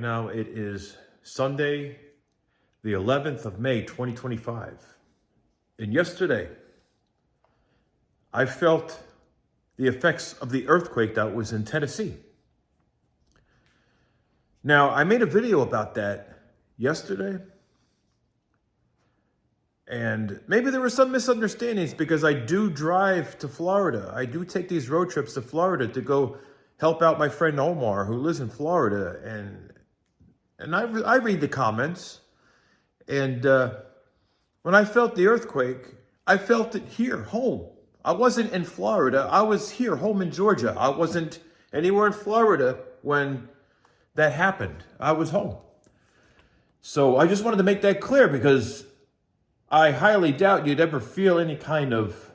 Now it is Sunday, the 11th of May, 2025. And yesterday, I felt the effects of the earthquake that was in Tennessee. Now, I made a video about that yesterday. And maybe there were some misunderstandings because I do drive to Florida. I do take these road trips to Florida to go help out my friend Omar, who lives in Florida. And I read the comments, and when I felt the earthquake, I felt it here, home. I wasn't in Florida. I was here, home in Georgia. I wasn't anywhere in Florida when that happened. I was home. So I just wanted to make that clear because I highly doubt you'd ever feel any kind of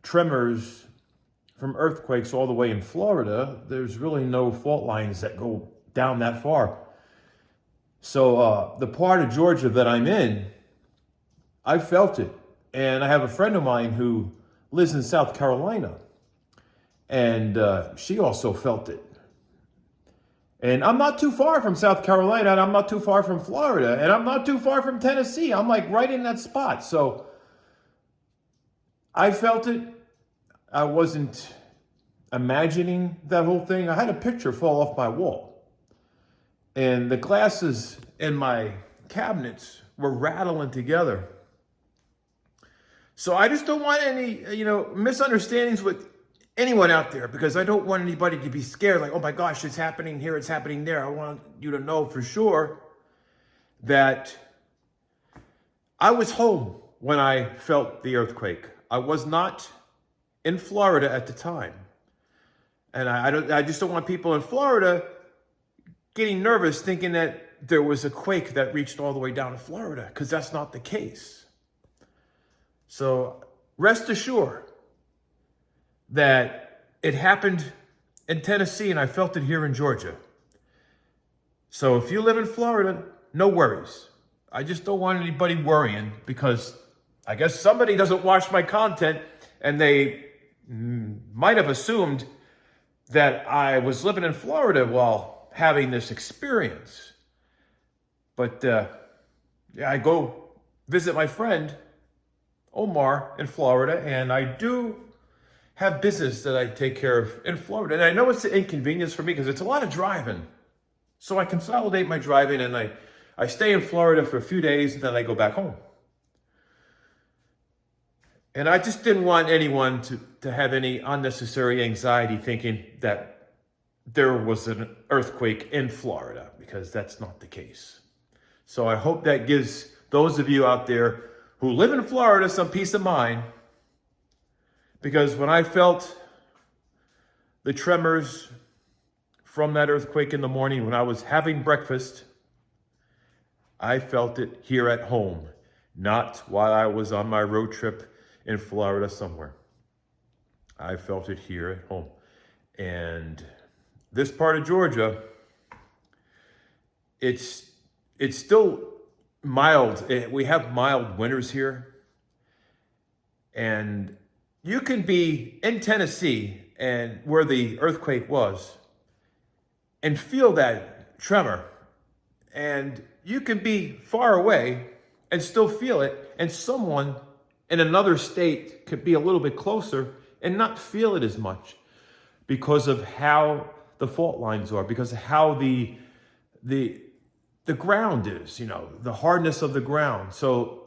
tremors from earthquakes all the way in Florida. There's really no fault lines that go down that far. So the part of Georgia that I'm in, I felt it. And I have a friend of mine who lives in South Carolina, and she also felt it. And I'm not too far from South Carolina, and I'm not too far from Florida, and I'm not too far from Tennessee. I'm like right in that spot. So I felt it. I wasn't imagining that whole thing. I had a picture fall off my wall. And the glasses in my cabinets were rattling together. So I just don't want any, misunderstandings with anyone out there, because I don't want anybody to be scared, like, oh my gosh, it's happening here, it's happening there. I want you to know for sure that I was home when I felt the earthquake. I was not in Florida at the time. And I just don't want people in Florida getting nervous thinking that there was a quake that reached all the way down to Florida, because that's not the case. So rest assured that it happened in Tennessee and I felt it here in Georgia. So if you live in Florida, no worries. I just don't want anybody worrying, because I guess somebody doesn't watch my content and they might have assumed that I was living in Florida while having this experience. But I go visit my friend Omar in Florida, and I do have business that I take care of in Florida. And I know it's an inconvenience for me because it's a lot of driving. So I consolidate my driving, and I stay in Florida for a few days, and then I go back home. And I just didn't want anyone to have any unnecessary anxiety thinking that there was an earthquake in Florida, because that's not the case. So I hope that gives those of you out there who live in Florida some peace of mind, because when I felt the tremors from that earthquake in the morning when I was having breakfast, I felt it here at home, not while I was on my road trip in Florida somewhere. I felt it here at home. And this part of Georgia, it's still mild. We have mild winters here. And you can be in Tennessee and where the earthquake was and feel that tremor. And you can be far away and still feel it. And someone in another state could be a little bit closer and not feel it as much, because of how the fault lines are, because of how the ground is, the hardness of the ground. So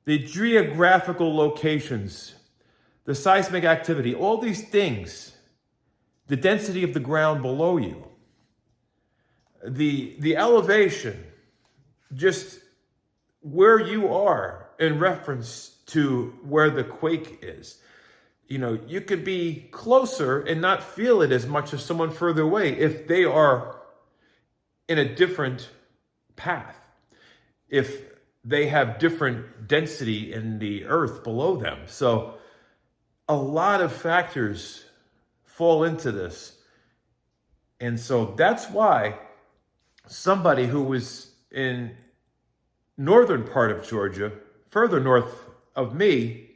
the geographical locations, the seismic activity, all these things, the density of the ground below you, the elevation, just where you are in reference to where the quake is. You could be closer and not feel it as much as someone further away if they are in a different path, if they have different density in the earth below them. So a lot of factors fall into this. And so that's why somebody who was in northern part of Georgia, further north of me,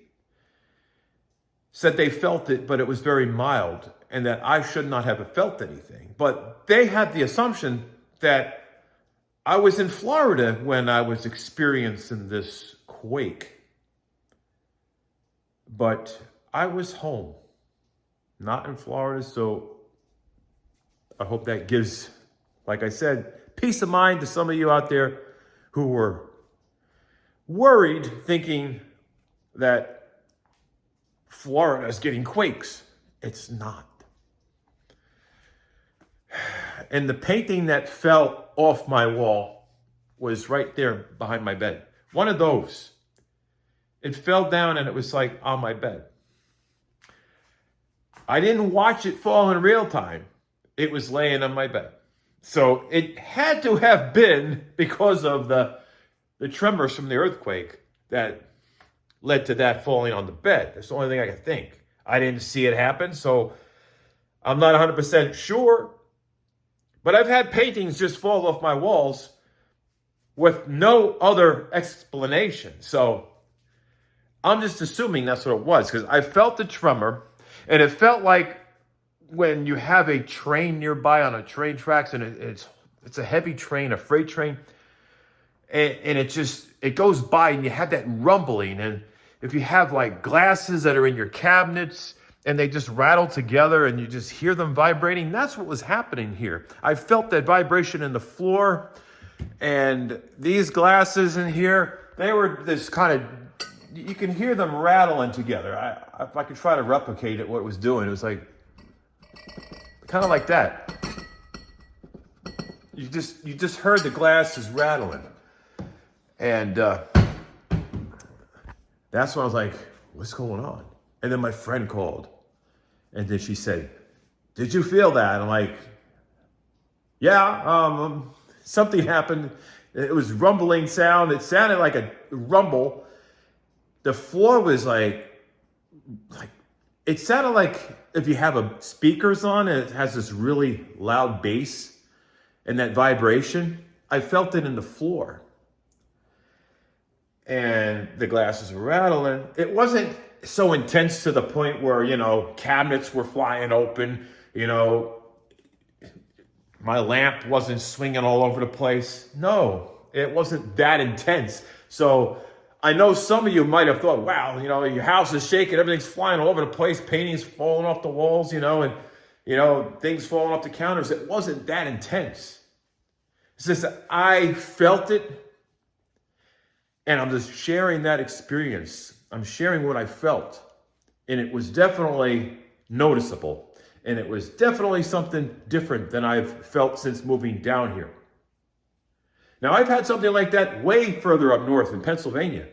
said they felt it, but it was very mild, and that I should not have felt anything. But they had the assumption that I was in Florida when I was experiencing this quake. But I was home, not in Florida. So I hope that gives, like I said, peace of mind to some of you out there who were worried, thinking that Florida is getting quakes. It's not. And the painting that fell off my wall was right there behind my bed. One of those. It fell down and it was like on my bed. I didn't watch it fall in real time. It was laying on my bed. So it had to have been because of the tremors from the earthquake that led to that falling on the bed. That's the only thing I can think. I didn't see it happen, so I'm not 100% sure. But I've had paintings just fall off my walls with no other explanation. So I'm just assuming that's what it was, because I felt the tremor, and it felt like when you have a train nearby on a train tracks, and it's a heavy train, a freight train, and it goes by, and you have that rumbling. And if you have like glasses that are in your cabinets and they just rattle together and you just hear them vibrating, that's what was happening here. I felt that vibration in the floor, and these glasses in here, they were this kind of, you can hear them rattling together. If I could try to replicate it, what it was doing, it was like, kind of like that. You just heard the glasses rattling. And that's when I was like, what's going on? And then my friend called. And then she said, did you feel that? I'm like, yeah, something happened. It was rumbling sound. It sounded like a rumble. The floor was like it sounded like if you have speakers on and it has this really loud bass and that vibration. I felt it in the floor. And the glasses were rattling. It wasn't so intense to the point where, cabinets were flying open, my lamp wasn't swinging all over the place. No, it wasn't that intense. So I know some of you might have thought, wow, your house is shaking, everything's flying all over the place, paintings falling off the walls, and things falling off the counters. It wasn't that intense. It's just that I felt it, and I'm just sharing that experience. I'm sharing what I felt, and it was definitely noticeable, and it was definitely something different than I've felt since moving down here. Now, I've had something like that way further up north in Pennsylvania.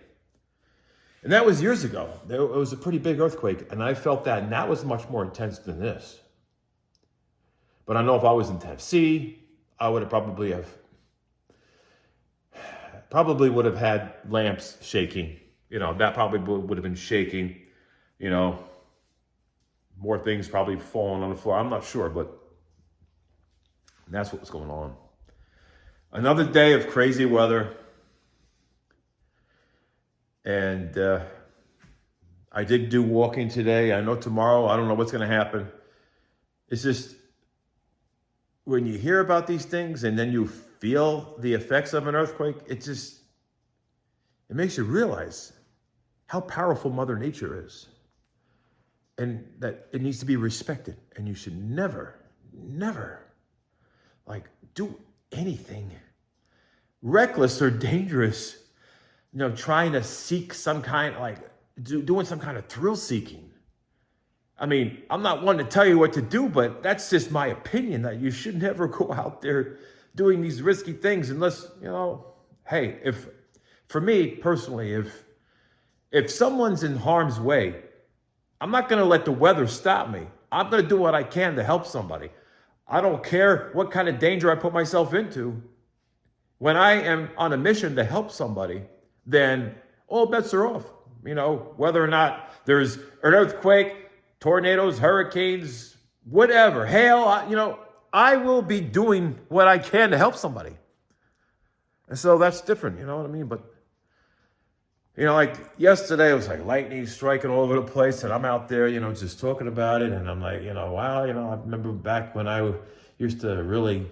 And that was years ago. It was a pretty big earthquake, and I felt that, and that was much more intense than this. But I know if I was in Tennessee, I would have probably would have had lamps shaking. That probably would have been shaking. More things probably falling on the floor. I'm not sure, but that's what was going on. Another day of crazy weather. And I did do walking today. I know tomorrow, I don't know what's going to happen. It's just, when you hear about these things and then you feel the effects of an earthquake, it makes you realize how powerful Mother Nature is. And that it needs to be respected. And you should never, do anything reckless or dangerous, trying to seek some kind, doing some kind of thrill seeking. I mean, I'm not one to tell you what to do, but that's just my opinion, that you should never go out there doing these risky things unless, hey, for me personally, if someone's in harm's way, I'm not going to let the weather stop me. I'm going to do what I can to help somebody. I don't care what kind of danger I put myself into. When I am on a mission to help somebody, then all bets are off. Whether or not there's an earthquake, tornadoes, hurricanes, whatever, hail, I will be doing what I can to help somebody. And so that's different, you know what I mean? But, like yesterday, it was like lightning striking all over the place, and I'm out there, just talking about it, and I'm like, wow, I remember back when I used to really,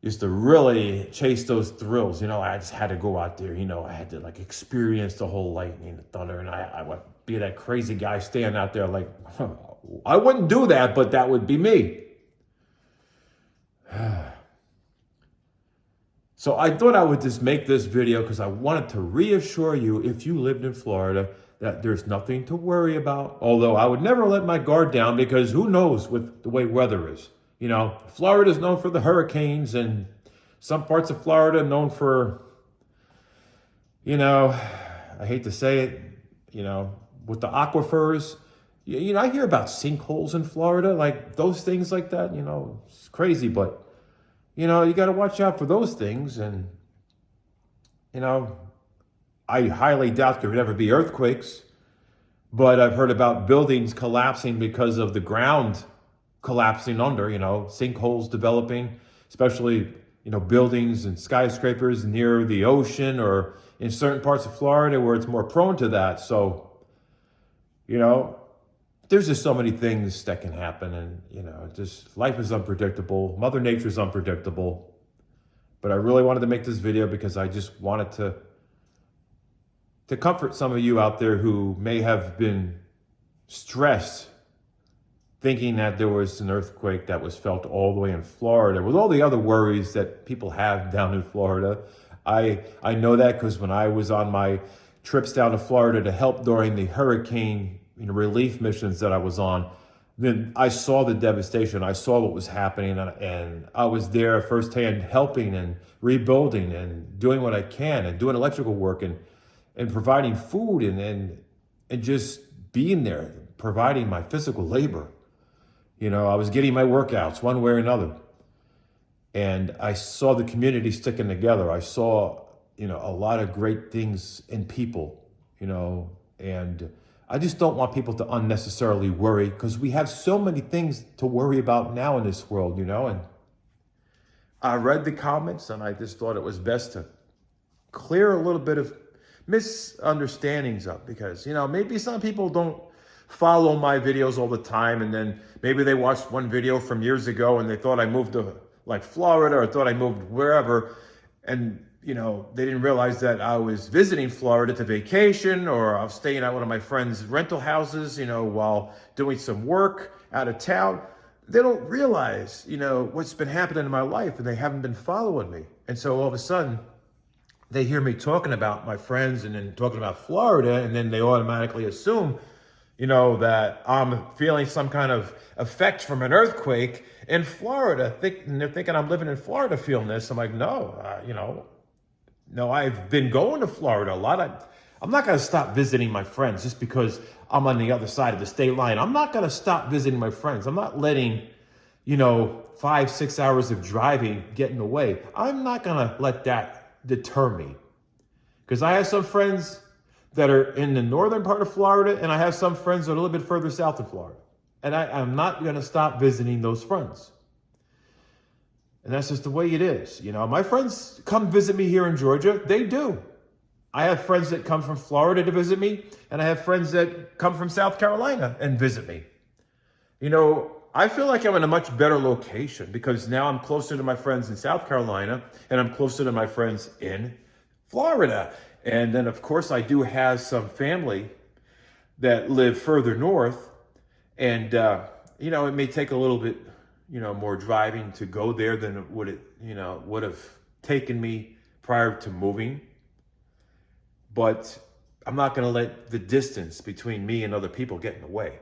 used to really chase those thrills. You know, I just had to go out there. You know, I had to like experience the whole lightning, the thunder, and I would be that crazy guy standing out there like, I wouldn't do that, but that would be me. So I thought I would just make this video because I wanted to reassure you, if you lived in Florida, that there's nothing to worry about. Although I would never let my guard down, because who knows with the way weather is. You know, Florida is known for the hurricanes, and some parts of Florida known for, you know, I hate to say it, you know, with the aquifers. You know, I hear about sinkholes in Florida, like those things like that, you know, it's crazy, but, you know, you got to watch out for those things. And, you know, I highly doubt there would ever be earthquakes, but I've heard about buildings collapsing because of the ground collapsing under, you know, sinkholes developing, especially, you know, buildings and skyscrapers near the ocean or in certain parts of Florida where it's more prone to that. So, you know, there's just so many things that can happen, and, you know, just life is unpredictable. Mother Nature is unpredictable. But I really wanted to make this video because I just wanted to comfort some of you out there who may have been stressed thinking that there was an earthquake that was felt all the way in Florida, with all the other worries that people have down in Florida. I know that because when I was on my trips down to Florida to help during the hurricane, you know, relief missions that I was on, then I saw the devastation. I saw what was happening, and I was there firsthand helping and rebuilding and doing what I can and doing electrical work and providing food and just being there, providing my physical labor. You know, I was getting my workouts one way or another. And I saw the community sticking together. I saw, you know, a lot of great things in people, you know, and I just don't want people to unnecessarily worry, because we have so many things to worry about now in this world, you know. And I read the comments, and I just thought it was best to clear a little bit of misunderstandings up, because, you know, maybe some people don't follow my videos all the time, and then maybe they watched one video from years ago and they thought I moved to like Florida, or thought I moved wherever, and, you know, they didn't realize that I was visiting Florida to vacation, or I was staying at one of my friends' rental houses, you know, while doing some work out of town. They don't realize, you know, what's been happening in my life, and they haven't been following me. And so all of a sudden they hear me talking about my friends and then talking about Florida, and then they automatically assume, you know, that I'm feeling some kind of effect from an earthquake in Florida. They're thinking I'm living in Florida feeling this. I'm like, no, you know, no, I've been going to Florida a lot. I'm not going to stop visiting my friends just because I'm on the other side of the state line. I'm not going to stop visiting my friends. I'm not letting, you know, 5-6 hours of driving get in the way. I'm not going to let that deter me, because I have some friends that are in the northern part of Florida, and I have some friends that are a little bit further south of Florida. And I'm not going to stop visiting those friends. And that's just the way it is. You know, my friends come visit me here in Georgia. They do. I have friends that come from Florida to visit me, and I have friends that come from South Carolina and visit me. You know, I feel like I'm in a much better location, because now I'm closer to my friends in South Carolina, and I'm closer to my friends in Florida. And then, of course, I do have some family that live further north. And, you know, it may take a little bit, you know, more driving to go there than it would have taken me prior to moving. But I'm not going to let the distance between me and other people get in the way.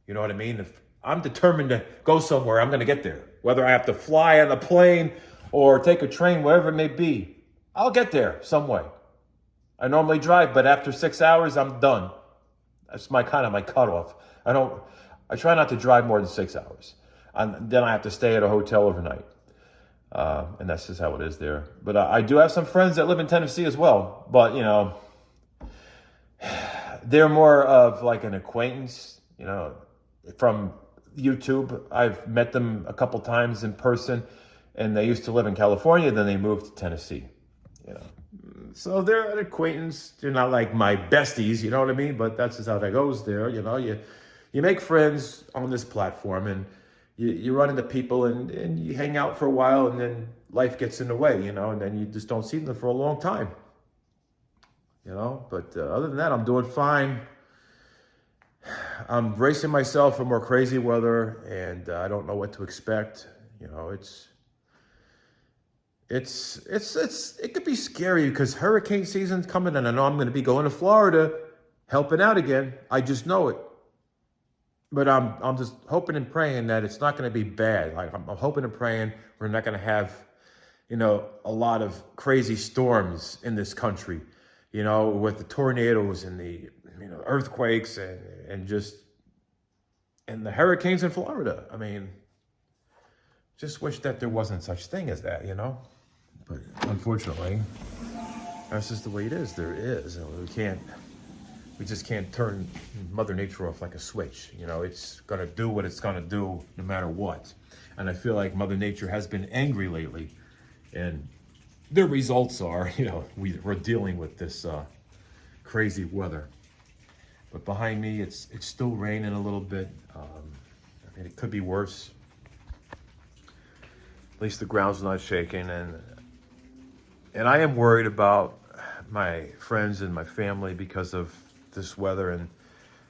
You know what I mean? If I'm determined to go somewhere, I'm going to get there. Whether I have to fly on a plane or take a train, wherever it may be, I'll get there some way. I normally drive, but after 6 hours, I'm done. That's my cutoff. I try not to drive more than 6 hours. And then I have to stay at a hotel overnight. And that's just how it is there. But I do have some friends that live in Tennessee as well. But, you know, they're more of like an acquaintance, you know, from YouTube. I've met them a couple times in person, and they used to live in California. Then they moved to Tennessee, you know. So they're an acquaintance. They're not like my besties, you know what I mean? But that's just how that goes there. You know, you make friends on this platform, and, you run into people and you hang out for a while, and then life gets in the way, you know, and then you just don't see them for a long time, you know. But other than that, I'm doing fine. I'm bracing myself for more crazy weather, and I don't know what to expect. You know, it could be scary because hurricane season's coming, and I know I'm going to be going to Florida, helping out again. I just know it. But I'm just hoping and praying that it's not going to be bad. Like I'm hoping and praying we're not going to have, you know, a lot of crazy storms in this country, you know, with the tornadoes and the, you know, earthquakes and the hurricanes in Florida. I mean, just wish that there wasn't such thing as that, you know. But unfortunately, that's just the way it is. There is, and we just can't turn Mother Nature off like a switch. You know, it's gonna do what it's gonna do no matter what. And I feel like Mother Nature has been angry lately, and the results are, you know, we're dealing with this crazy weather. But behind me, it's still raining a little bit. I mean, it could be worse. At least the ground's not shaking, and I am worried about my friends and my family because of this weather. And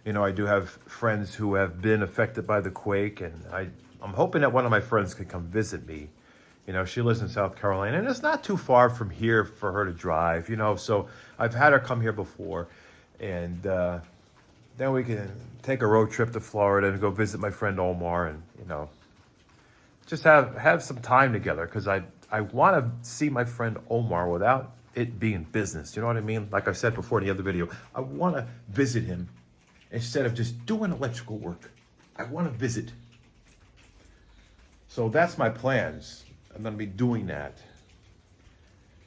you know, I do have friends who have been affected by the quake, and I'm hoping that one of my friends could come visit me. You know, she lives in South Carolina, and it's not too far from here for her to drive, you know, so I've had her come here before, and then we can take a road trip to Florida and go visit my friend Omar, and, you know, just have some time together, because I want to see my friend Omar without it being business. You know what I mean? Like I said before in the other video, I want to visit him instead of just doing electrical work. I want to visit. So that's my plans. I'm going to be doing that.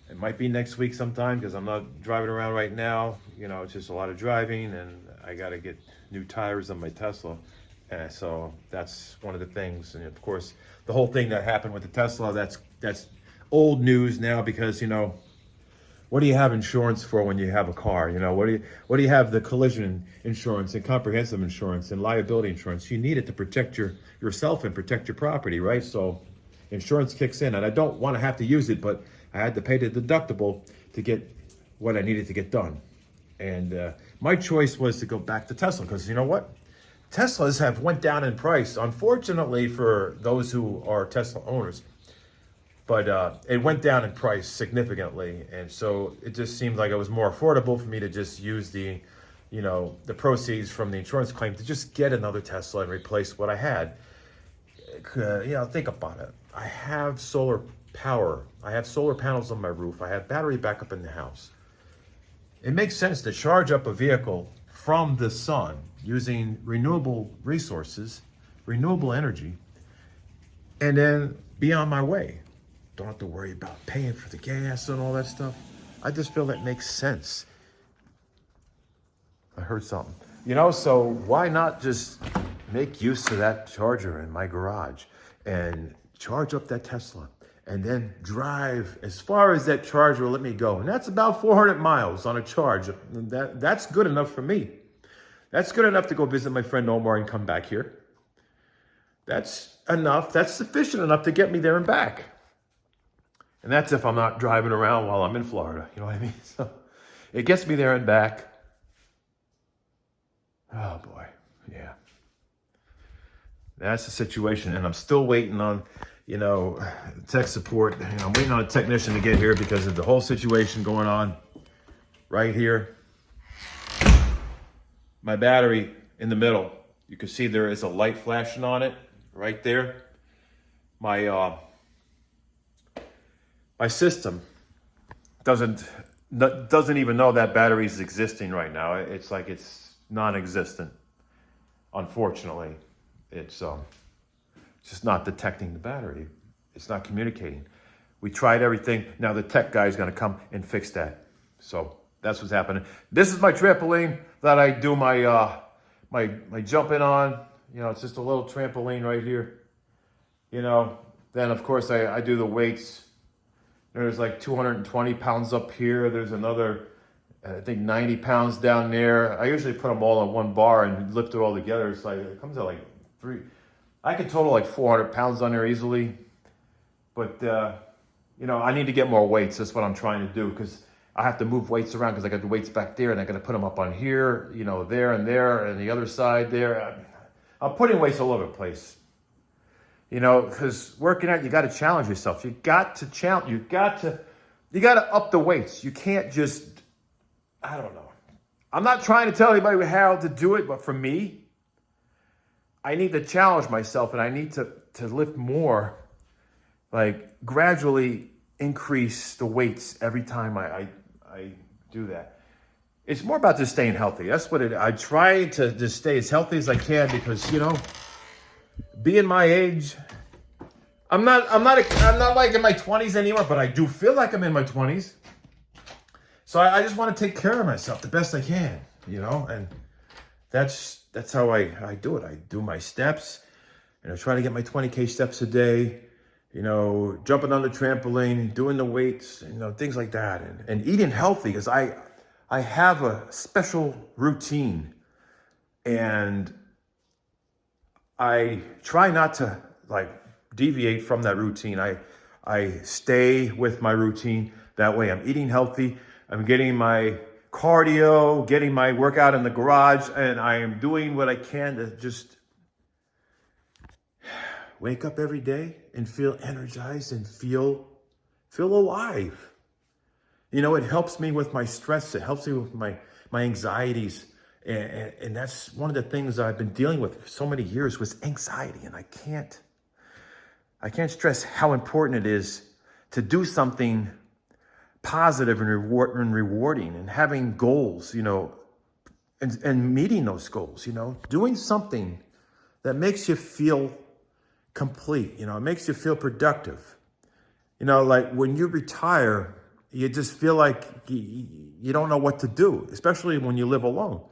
It might be next week sometime because I'm not driving around right now. You know, it's just a lot of driving, and I got to get new tires on my Tesla. And so that's one of the things. And of course, the whole thing that happened with the Tesla, that's old news now, because, you know, what do you have insurance for when you have a car? You know, what do you have the collision insurance and comprehensive insurance and liability insurance? You need it to protect yourself and protect your property, right? So insurance kicks in, and I don't want to have to use it, but I had to pay the deductible to get what I needed to get done. And my choice was to go back to Tesla, because you know what? Teslas have went down in price, unfortunately for those who are Tesla owners. But it went down in price significantly, and so it just seemed like it was more affordable for me to just use the proceeds from the insurance claim to just get another Tesla and replace what I had. You know, think about it. I have solar power. I have solar panels on my roof. I have battery backup in the house. It makes sense to charge up a vehicle from the sun using renewable resources, renewable energy, and then be on my way. Don't have to worry about paying for the gas and all that stuff. I just feel that makes sense. I heard something. You know, so why not just make use of that charger in my garage and charge up that Tesla and then drive as far as that charger will let me go. And that's about 400 miles on a charge. That's good enough for me. That's good enough to go visit my friend Omar and come back here. That's enough. That's sufficient enough to get me there and back. And that's if I'm not driving around while I'm in Florida. You know what I mean? So it gets me there and back. Oh, boy. Yeah. That's the situation. And I'm still waiting on, you know, tech support. You know, I'm waiting on a technician to get here because of the whole situation going on right here. My battery in the middle. You can see there is a light flashing on it right there. My system doesn't even know that battery is existing right now. It's like it's non-existent. Unfortunately, it's just not detecting the battery. It's not communicating. We tried everything. Now the tech guy is going to come and fix that. So that's what's happening. This is my trampoline that I do my jumping on. You know, it's just a little trampoline right here. You know, then of course I do the weights. There's like 220 pounds up here. There's another, I think 90 pounds down there. I usually put them all on one bar and lift it all together. It's like, it comes out like I could total like 400 pounds on there easily. But, you know, I need to get more weights. That's what I'm trying to do, because I have to move weights around, because I got the weights back there and I got to put them up on here, you know, there and the other side there. I'm putting weights all over the place. You know, because working out, you got to challenge yourself. You got to challenge. You got to up the weights. You can't just, I don't know. I'm not trying to tell anybody how to do it, but for me, I need to challenge myself, and I need to lift more, like gradually increase the weights every time I do that. It's more about just staying healthy. That's what I try to just stay as healthy as I can, because, you know, being my age, I'm not like in my 20s anymore, but I do feel like I'm in my 20s. So I just want to take care of myself the best I can, you know, and that's how I do it. I do my steps, and I try to get my 20K steps a day, you know, jumping on the trampoline, doing the weights, you know, things like that, and eating healthy, because I have a special routine, and I try not to like deviate from that routine. I stay with my routine. That way I'm eating healthy. I'm getting my cardio, getting my workout in the garage, and I am doing what I can to just wake up every day and feel energized and feel alive. You know, it helps me with my stress. It helps me with my anxieties. And that's one of the things I've been dealing with for so many years, was anxiety. And I can't stress how important it is to do something positive and rewarding, and having goals, you know, and meeting those goals, you know, doing something that makes you feel complete, you know, it makes you feel productive. You know, like when you retire, you just feel like you don't know what to do, especially when you live alone.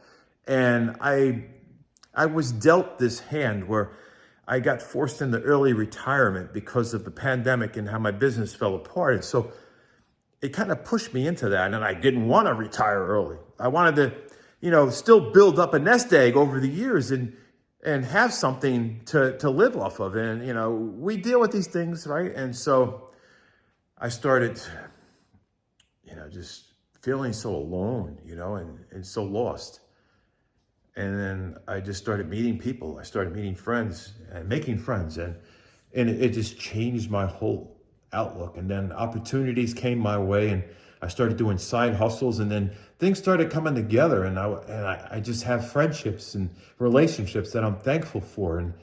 And I was dealt this hand where I got forced into early retirement because of the pandemic and how my business fell apart. And so it kind of pushed me into that. And I didn't want to retire early. I wanted to, you know, still build up a nest egg over the years and have something to live off of. And, you know, we deal with these things, right? And so I started, you know, just feeling so alone, you know, and so lost. And then I just started meeting people. I started meeting friends and making friends. And it just changed my whole outlook. And then opportunities came my way, and I started doing side hustles, and then things started coming together. And I just have friendships and relationships that I'm thankful for.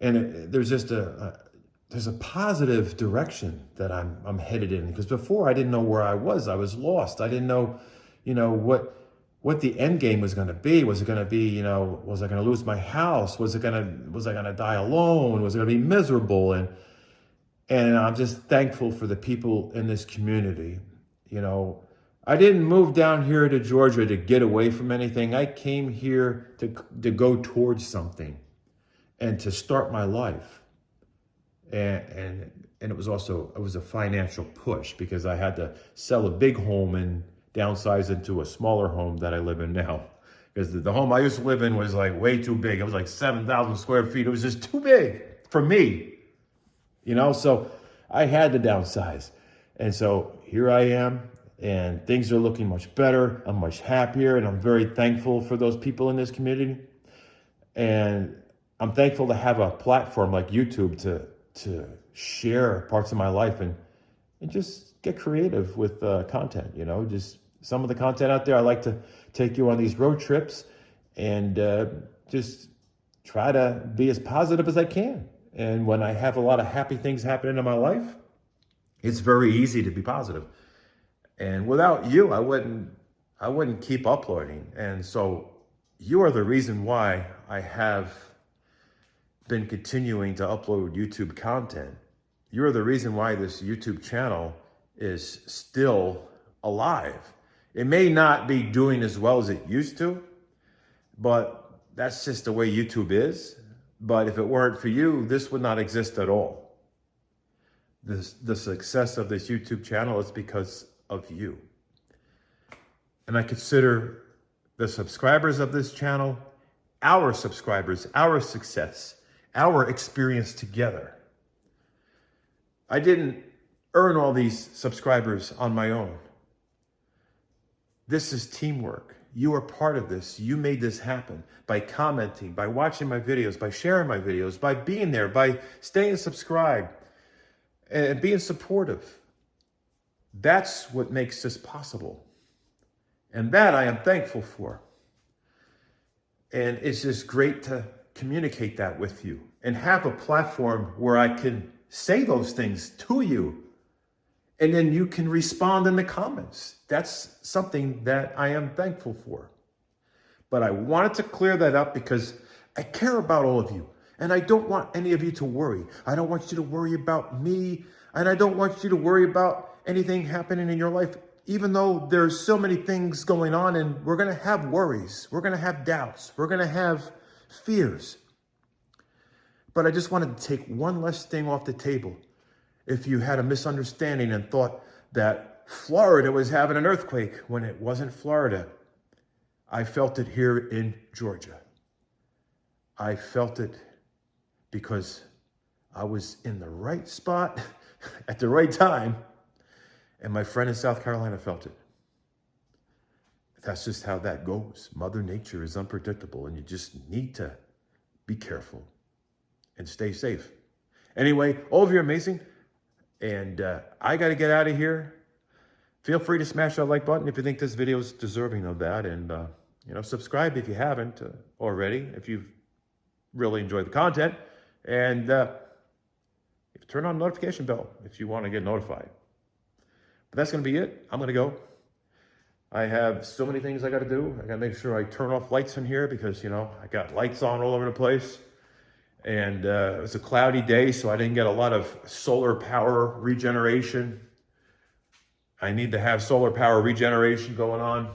There's just there's a positive direction that I'm headed in. Because before, I didn't know where I was. I was lost. I didn't know, you know, what the end game was going to be. Was it going to be, you know, was I going to lose my house? Was I going to die alone? Was it going to be miserable? And I'm just thankful for the people in this community. You know, I didn't move down here to Georgia to get away from anything. I came here to go towards something and to start my life. And it was a financial push, because I had to sell a big home and downsize into a smaller home that I live in now. Because the home I used to live in was like way too big. It was like 7,000 square feet. It was just too big for me, you know? So I had to downsize. And so here I am, and things are looking much better. I'm much happier, and I'm very thankful for those people in this community. And I'm thankful to have a platform like YouTube to share parts of my life and just get creative with content, you know, just some of the content out there. I like to take you on these road trips and just try to be as positive as I can. And when I have a lot of happy things happening in my life, it's very easy to be positive. And without you, I wouldn't keep uploading. And so you are the reason why I have been continuing to upload YouTube content. You're the reason why this YouTube channel is still alive. It may not be doing as well as it used to, but that's just the way YouTube is. But if it weren't for you, this would not exist at all. The success of this YouTube channel is because of you. And I consider the subscribers of this channel our subscribers, our success. our experience together. I didn't earn all these subscribers on my own. This is teamwork. You are part of this. You made this happen by commenting, by watching my videos, by sharing my videos, by being there, by staying subscribed and being supportive. That's what makes this possible. And that I am thankful for. And it's just great to communicate that with you and have a platform where I can say those things to you. And then you can respond in the comments. That's something that I am thankful for. But I wanted to clear that up because I care about all of you. And I don't want any of you to worry. I don't want you to worry about me. And I don't want you to worry about anything happening in your life. Even though there's so many things going on and we're going to have worries. We're going to have doubts. We're going to have fears. But I just wanted to take one less thing off the table. If you had a misunderstanding and thought that Florida was having an earthquake when it wasn't Florida, I felt it here in Georgia. I felt it because I was in the right spot at the right time, and my friend in South Carolina felt it. That's just how that goes. Mother Nature is unpredictable, and you just need to be careful and stay safe. Anyway, all of you are amazing. And I got to get out of here. Feel free to smash that like button if you think this video is deserving of that. And, subscribe if you haven't already, if you've really enjoyed the content. And turn on the notification bell if you want to get notified. But that's going to be it. I'm going to go. I have so many things I got to do. I got to make sure I turn off lights in here because, I got lights on all over the place. And it was a cloudy day, so I didn't get a lot of solar power regeneration. I need to have solar power regeneration going on.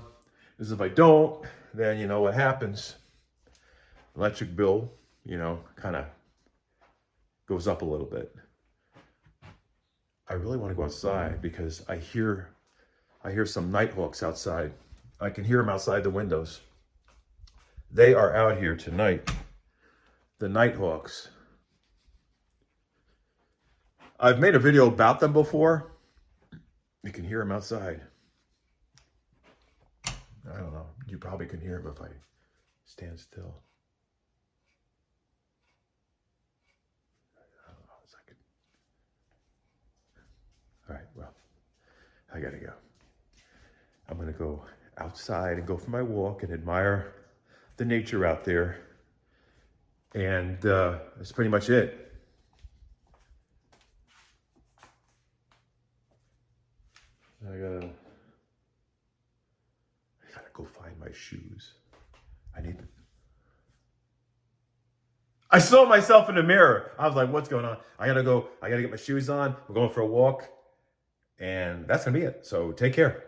Because if I don't, then you know what happens. Electric bill, kind of goes up a little bit. I really want to go outside because I hear some nighthawks outside. I can hear them outside the windows. They are out here tonight. The nighthawks. I've made a video about them before. You can hear them outside. I don't know. You probably can hear them if I stand still. I don't know. It's like all right, well, I gotta go. I'm gonna go outside and go for my walk and admire the nature out there. And that's pretty much it. I gotta go find my shoes. I saw myself in the mirror. I was like, what's going on? I gotta get my shoes on. We're going for a walk. And that's gonna be it. So take care.